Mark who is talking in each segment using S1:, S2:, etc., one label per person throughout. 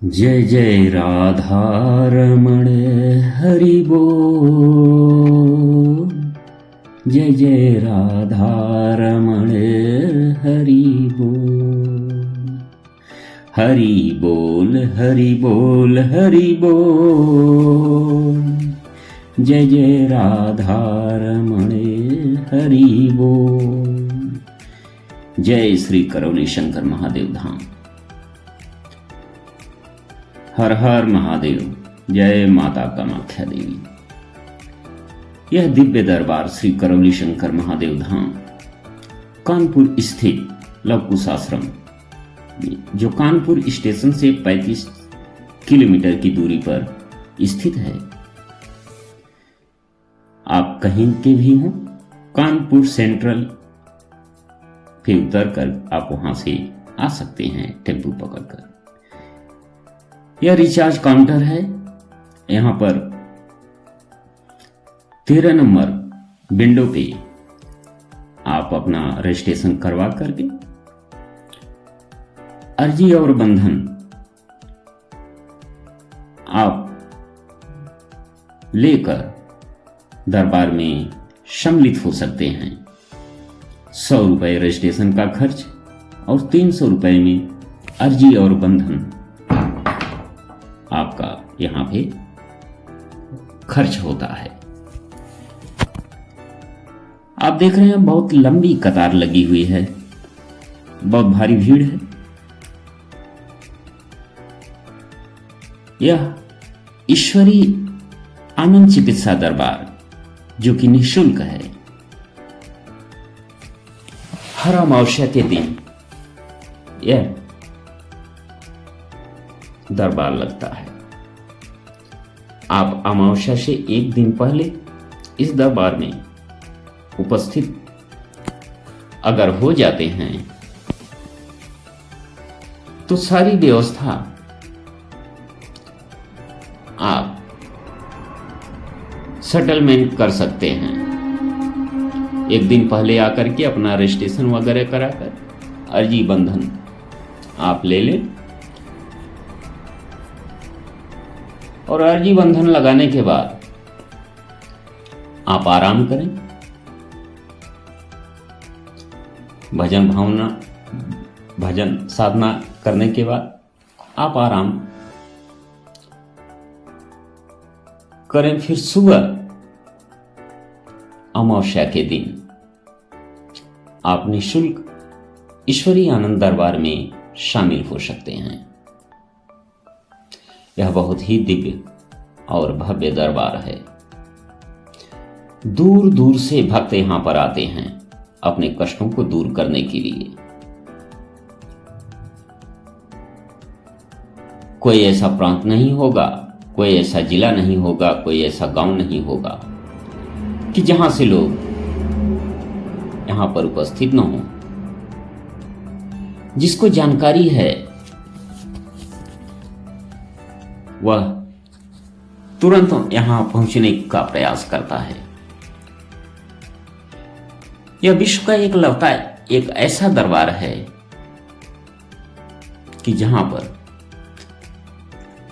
S1: जय जय राधारमण हरि बोल। जय जय राधारमण हरि बोल। हरि बोल हरि बोल हरि बोल। जय जय राधारमण हरि बोल। जय श्री करौली शंकर महादेव धाम। हर हर महादेव। जय माता कामाख्या देवी। यह दिव्य दरबार श्री करौली शंकर महादेव धाम कानपुर स्थित लवकुश आश्रम, जो कानपुर स्टेशन से 35 किलोमीटर की दूरी पर स्थित है। आप कहीं के भी हों, कानपुर सेंट्रल पे उतरकर आप वहां से आ सकते हैं टेम्पो पकड़कर। यह रिचार्ज काउंटर है। यहां पर 13 नंबर विंडो पे आप अपना रजिस्ट्रेशन करवा करके अर्जी और बंधन आप लेकर दरबार में सम्मिलित हो सकते हैं। 100 रुपये रजिस्ट्रेशन का खर्च और 300 रुपये में अर्जी और बंधन आपका यहां पे खर्च होता है। आप देख रहे हैं बहुत लंबी कतार लगी हुई है, बहुत भारी भीड़ है। यह ईश्वरी आनंद चिकित्सा दरबार जो कि निःशुल्क है। हर अमावस्या के दिन यह दरबार लगता है। आप अमावस्या से एक दिन पहले इस दरबार में उपस्थित अगर हो जाते हैं तो सारी व्यवस्था आप सेटलमेंट कर सकते हैं। एक दिन पहले आकर के अपना रजिस्ट्रेशन वगैरह कराकर अर्जी बंधन आप ले लें और अर्जी बंधन लगाने के बाद आप आराम करें। भजन साधना करने के बाद आप आराम करें। फिर सुबह अमावस्या के दिन आप निःशुल्क ईश्वरी आनंद दरबार में शामिल हो सकते हैं। यह बहुत ही दिव्य और भव्य दरबार है। दूर दूर से भक्त यहां पर आते हैं अपने कष्टों को दूर करने के लिए। कोई ऐसा प्रांत नहीं होगा, कोई ऐसा जिला नहीं होगा, कोई ऐसा गांव नहीं होगा कि जहां से लोग यहां पर उपस्थित न हो। जिसको जानकारी है वह तुरंत यहां पहुंचने का प्रयास करता है। यह विश्व का एक लौता एक ऐसा दरबार है कि जहां पर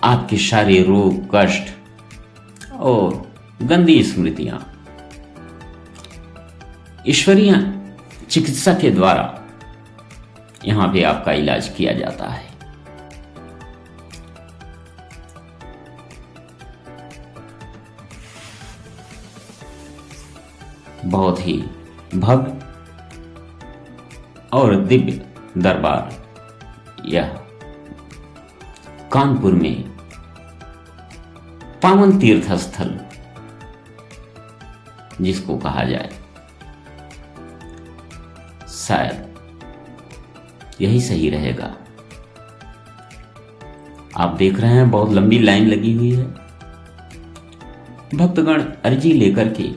S1: आपके सारे रोग, कष्ट और गंदी स्मृतियां ईश्वरीय चिकित्सा के द्वारा यहां पे आपका इलाज किया जाता है। बहुत ही भव्य और दिव्य दरबार यह कानपुर में पावन तीर्थ स्थल जिसको कहा जाए, शायद यही सही रहेगा। आप देख रहे हैं बहुत लंबी लाइन लगी हुई है। भक्तगण अर्जी लेकर के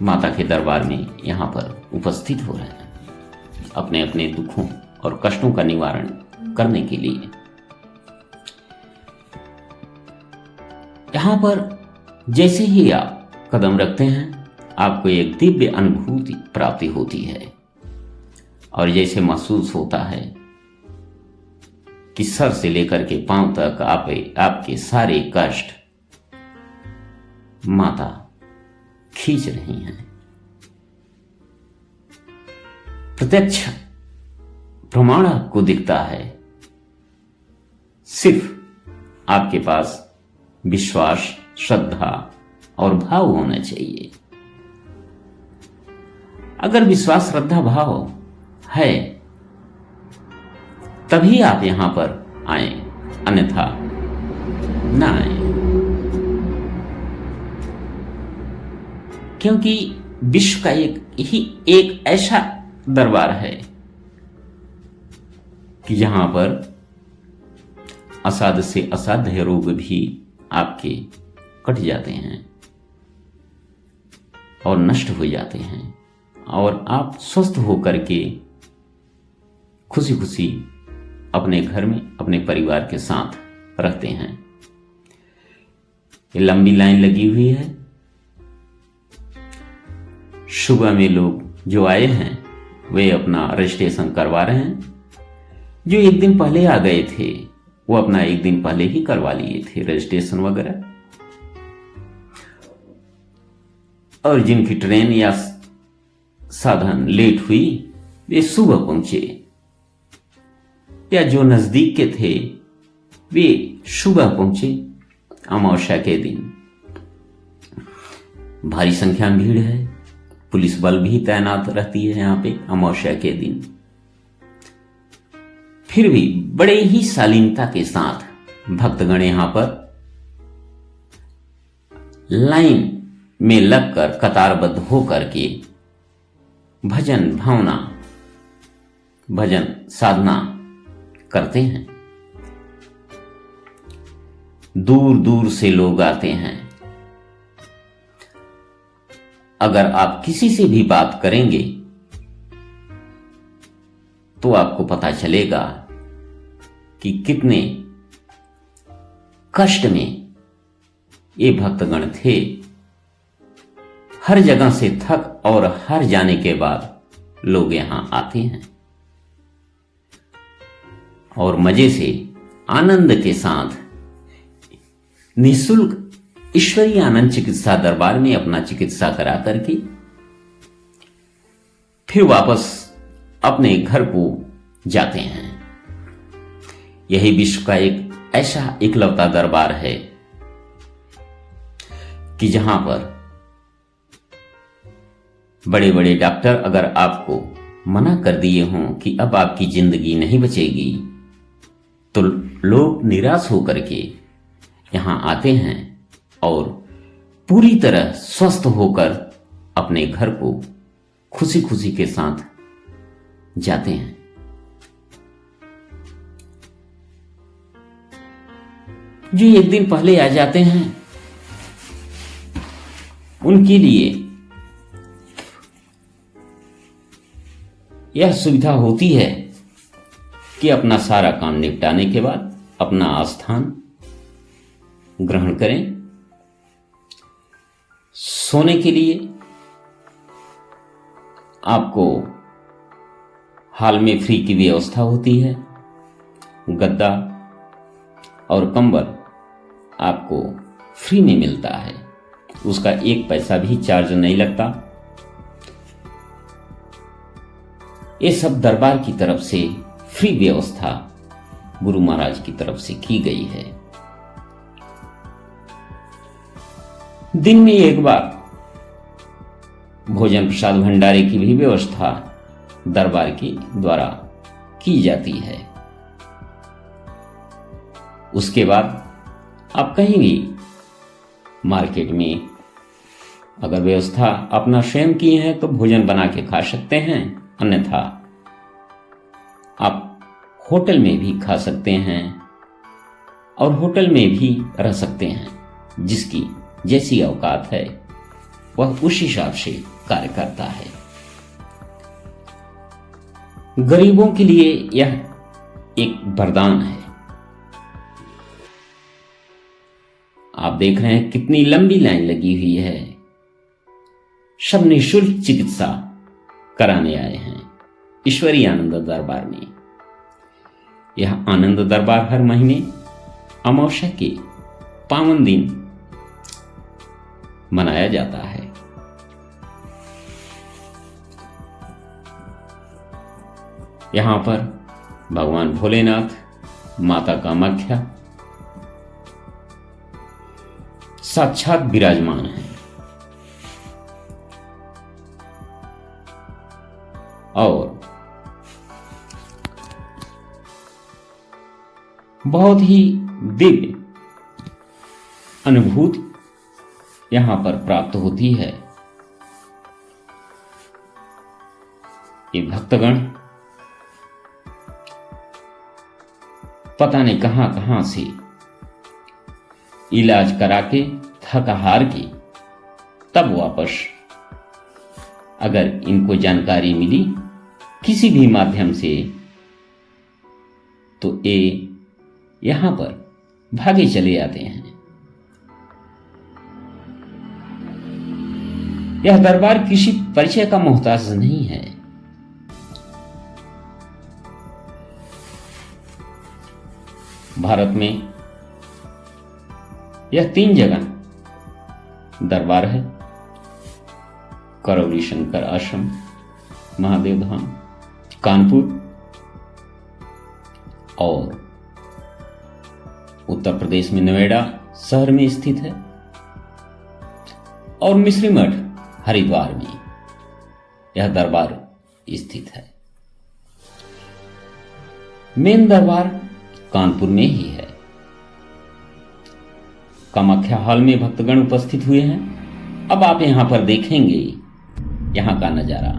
S1: माता के दरबार में यहां पर उपस्थित हो रहे हैं अपने अपने दुखों और कष्टों का निवारण करने के लिए। यहां पर जैसे ही आप कदम रखते हैं आपको एक दिव्य अनुभूति प्राप्ति होती है और जैसे महसूस होता है कि सर से लेकर के पांव तक आपके सारे कष्ट माता खींच रही हैं। प्रत्यक्ष प्रमाण आपको दिखता है, सिर्फ आपके पास विश्वास, श्रद्धा और भाव होना चाहिए। अगर विश्वास, श्रद्धा, भाव है तभी आप यहां पर आए, अन्यथा ना आए। क्योंकि विश्व का एक ऐसा दरबार है कि जहां पर असाध्य से असाध्य रोग भी आपके कट जाते हैं और नष्ट हो जाते हैं, और आप स्वस्थ होकर के खुशी खुशी अपने घर में अपने परिवार के साथ रहते हैं। ये लंबी लाइन लगी हुई है। सुबह में लोग जो आए हैं वे अपना रजिस्ट्रेशन करवा रहे हैं। जो एक दिन पहले आ गए थे वो अपना एक दिन पहले ही करवा लिए थे रजिस्ट्रेशन वगैरह, और जिनकी ट्रेन या साधन लेट हुई वे सुबह पहुंचे, या जो नजदीक के थे वे सुबह पहुंचे। अमावस्या के दिन भारी संख्या में भीड़ है, पुलिस बल भी तैनात रहती है यहां पे अमावस्या के दिन। फिर भी बड़े ही शालीनता के साथ भक्तगण यहां पर लाइन में लगकर कतारबद्ध होकर के भजन भावना, भजन साधना करते हैं। दूर दूर से लोग आते हैं। अगर आप किसी से भी बात करेंगे तो आपको पता चलेगा कि कितने कष्ट में ये भक्तगण थे। हर जगह से थक और हर जाने के बाद लोग यहां आते हैं और मजे से आनंद के साथ निःशुल्क ईश्वरीय आनंद चिकित्सा दरबार में अपना चिकित्सा करा करके फिर वापस अपने घर को जाते हैं। यही विश्व का एक ऐसा इकलौता दरबार है कि जहां पर बड़े बड़े डॉक्टर अगर आपको मना कर दिए हों कि अब आपकी जिंदगी नहीं बचेगी, तो लोग निराश होकर के यहां आते हैं और पूरी तरह स्वस्थ होकर अपने घर को खुशी खुशी के साथ जाते हैं। जो एक दिन पहले आ जाते हैं उनके लिए यह सुविधा होती है कि अपना सारा काम निपटाने के बाद अपना आस्थान ग्रहण करें। सोने के लिए आपको हाल में फ्री की व्यवस्था होती है। गद्दा और कंबल आपको फ्री में मिलता है, उसका एक पैसा भी चार्ज नहीं लगता। ये सब दरबार की तरफ से फ्री व्यवस्था गुरु महाराज की तरफ से की गई है। दिन में एक बार भोजन प्रसाद भंडारे की भी व्यवस्था दरबार के द्वारा की जाती है। उसके बाद आप कहीं भी मार्केट में अगर व्यवस्था अपना स्वयं की है तो भोजन बना के खा सकते हैं, अन्यथा आप होटल में भी खा सकते हैं और होटल में भी रह सकते हैं। जिसकी जैसी औकात है वह उस हिसाब से कार्य करता है। गरीबों के लिए यह एक वरदान है। आप देख रहे हैं कितनी लंबी लाइन लगी हुई है। सब निःशुल्क चिकित्सा कराने आए हैं ईश्वरीय आनंद दरबार में। यह आनंद दरबार हर महीने अमावस्या के पावन दिन मनाया जाता है। यहां पर भगवान भोलेनाथ, माता कामाख्या साक्षात विराजमान हैं और बहुत ही दिव्य अनुभूति यहां पर प्राप्त होती है। ये भक्तगण पता नहीं कहां कहां से इलाज करा के थक हार के तब वापस, अगर इनको जानकारी मिली किसी भी माध्यम से, तो ये यहां पर भागे चले आते हैं। यह दरबार किसी परिचय का मोहताज नहीं है। भारत में यह 3 जगह दरबार है: करौली शंकर आश्रम महादेव धाम, कानपुर, और उत्तर प्रदेश में नोएडा शहर में स्थित है, और मिश्री मठ हरिद्वार में यह दरबार स्थित है। मेन दरबार कानपुर में ही है। कामाख्या हॉल में भक्तगण उपस्थित हुए हैं। अब आप यहां पर देखेंगे यहां का नजारा।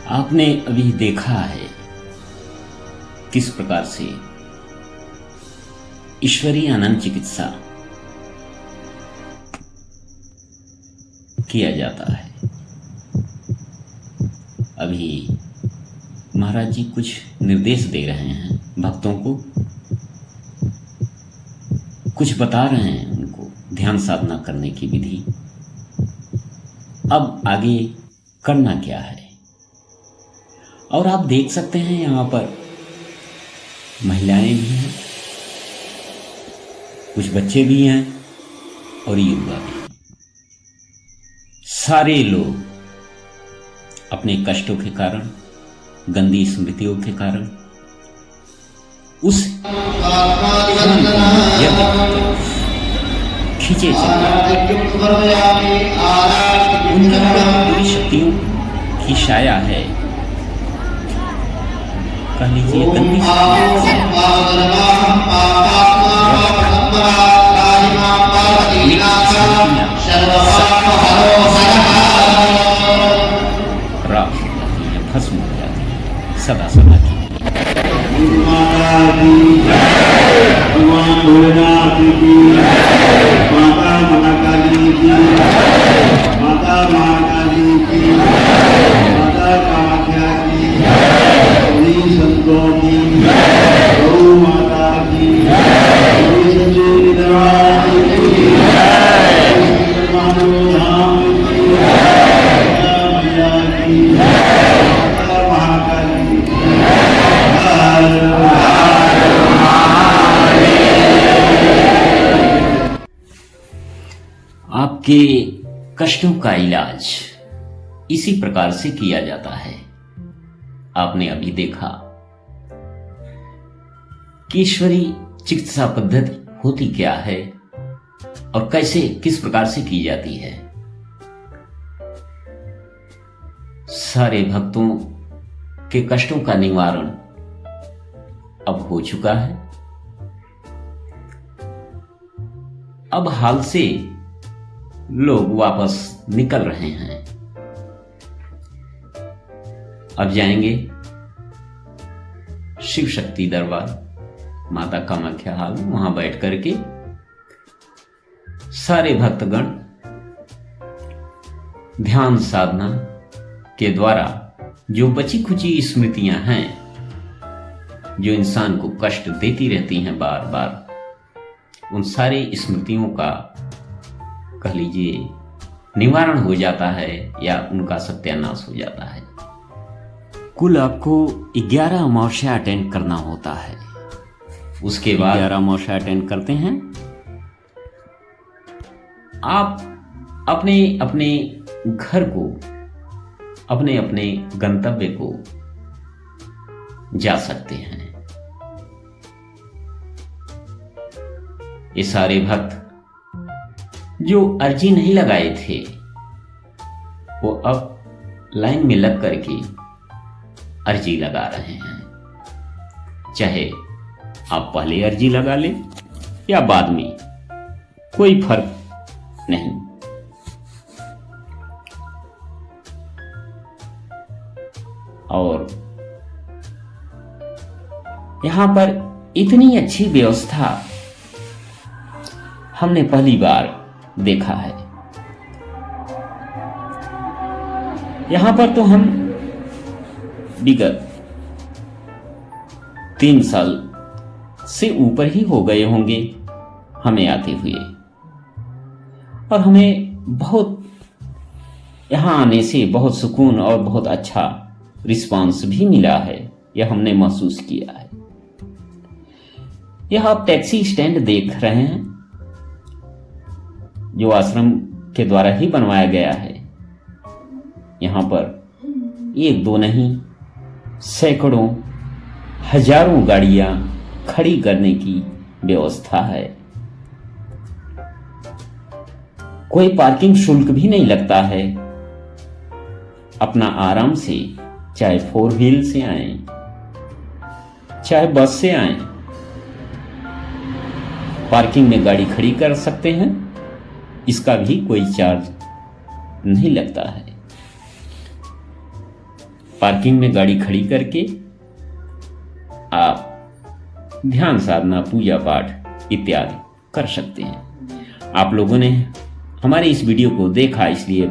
S1: आपने अभी देखा है किस प्रकार से ईश्वरीय आनंद चिकित्सा किया जाता है। अभी महाराज जी कुछ निर्देश दे रहे हैं भक्तों को, कुछ बता रहे हैं उनको ध्यान साधना करने की विधि। अब आगे करना क्या है, और आप देख सकते हैं यहाँ पर महिलाएं भी हैं, कुछ बच्चे भी हैं और युवा भी। सारे लोग अपने कष्टों के कारण, गंदी स्मृतियों के कारण उस खींचे चले। उनकी बुरी शक्तियों की छाया है, कह लीजिए गंदी भस्म हो जाती है सदा सदा की।
S2: माता महाकाली की, माता महाकाली की, माता कामाख्या की, सभी संतों की, गौ माता की, सभी संजीवनी दरबार की, धाम की, मैया की, माता महाकाली की,
S1: आपके कष्टों का इलाज इसी प्रकार से किया जाता है। आपने अभी देखा कि ईश्वरी चिकित्सा पद्धति होती क्या है और कैसे किस प्रकार से की जाती है। सारे भक्तों के कष्टों का निवारण अब हो चुका है। अब हाल से लोग वापस निकल रहे हैं। अब जाएंगे शिव शक्ति दरबार, माता कामाख्या हाल, वहां बैठ करके सारे भक्तगण ध्यान साधना के द्वारा जो बची खुची स्मृतियां हैं, जो इंसान को कष्ट देती रहती हैं बार बार, उन सारी स्मृतियों का कह लीजिए निवारण हो जाता है या उनका सत्यानाश हो जाता है। कुल आपको 11 अमावस्या अटेंड करना होता है। उसके बाद 11 अमावस्या अटेंड करते हैं, आप अपने अपने घर को, अपने अपने गंतव्य को जा सकते हैं। ये सारे भक्त जो अर्जी नहीं लगाए थे वो अब लाइन में लग करके अर्जी लगा रहे हैं। चाहे आप पहले अर्जी लगा लें या बाद में, कोई फर्क नहीं। और यहां पर इतनी अच्छी व्यवस्था हमने पहली बार देखा है। यहां पर तो हम विगत 3 साल से ऊपर ही हो गए होंगे हमें आते हुए, और हमें बहुत यहां आने से बहुत सुकून और बहुत अच्छा रिस्पांस भी मिला है, यह हमने महसूस किया है। यह आप टैक्सी स्टैंड देख रहे हैं जो आश्रम के द्वारा ही बनवाया गया है। यहां पर 1-2 नहीं, सैकड़ों हजारों गाड़ियां खड़ी करने की व्यवस्था है। कोई पार्किंग शुल्क भी नहीं लगता है। अपना आराम से, चाहे 4 व्हील से आए, चाहे बस से आए, पार्किंग में गाड़ी खड़ी कर सकते हैं। इसका भी कोई चार्ज नहीं लगता है। पार्किंग में गाड़ी खड़ी करके आप ध्यान साधना, पूजा पाठ इत्यादि कर सकते हैं। आप लोगों ने हमारे इस वीडियो को देखा, इसलिए